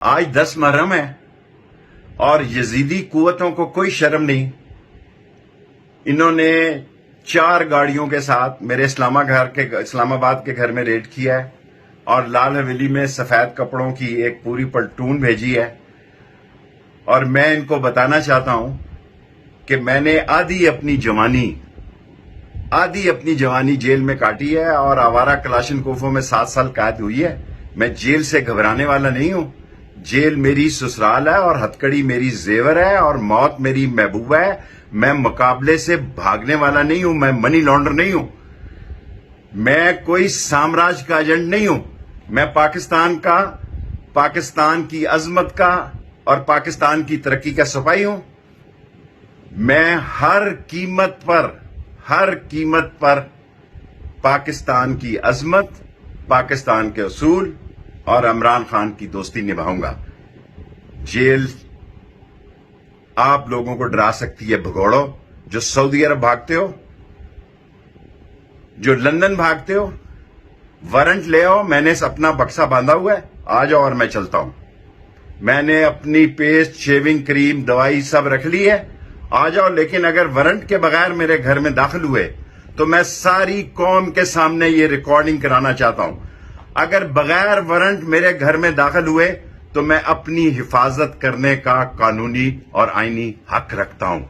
آج 10 محرم ہے اور یزیدی قوتوں کو کوئی شرم نہیں. انہوں نے 4 گاڑیوں کے ساتھ میرے اسلام آباد کے گھر میں ریڈ کیا ہے اور لال حویلی میں سفید کپڑوں کی ایک پوری پلٹون بھیجی ہے. اور میں ان کو بتانا چاہتا ہوں کہ میں نے آدھی اپنی جوانی جیل میں کاٹی ہے اور آوارہ کلاشن کوفوں میں 7 سال قید ہوئی ہے. میں جیل سے گھبرانے والا نہیں ہوں. جیل میری سسرال ہے اور ہتکڑی میری زیور ہے اور موت میری محبوبہ ہے. میں مقابلے سے بھاگنے والا نہیں ہوں. میں منی لانڈر نہیں ہوں. میں کوئی سامراج کا ایجنٹ نہیں ہوں. میں پاکستان کی عظمت کا اور پاکستان کی ترقی کا سپاہی ہوں. میں ہر قیمت پر پاکستان کی عظمت، پاکستان کے اصول اور عمران خان کی دوستی نبھاؤں گا. جیل آپ لوگوں کو ڈرا سکتی ہے. بھگوڑو جو سعودی عرب بھاگتے ہو، جو لندن بھاگتے ہو، وارنٹ لے آؤ. میں نے اپنا بکسا باندھا ہوا ہے. آ جاؤ اور میں چلتا ہوں. میں نے اپنی پیسٹ، شیونگ کریم، دوائی سب رکھ لی ہے. آ جاؤ. لیکن اگر وارنٹ کے بغیر میرے گھر میں داخل ہوئے تو میں ساری قوم کے سامنے یہ ریکارڈنگ کرانا چاہتا ہوں. اگر بغیر وارنٹ میرے گھر میں داخل ہوئے تو میں اپنی حفاظت کرنے کا قانونی اور آئینی حق رکھتا ہوں.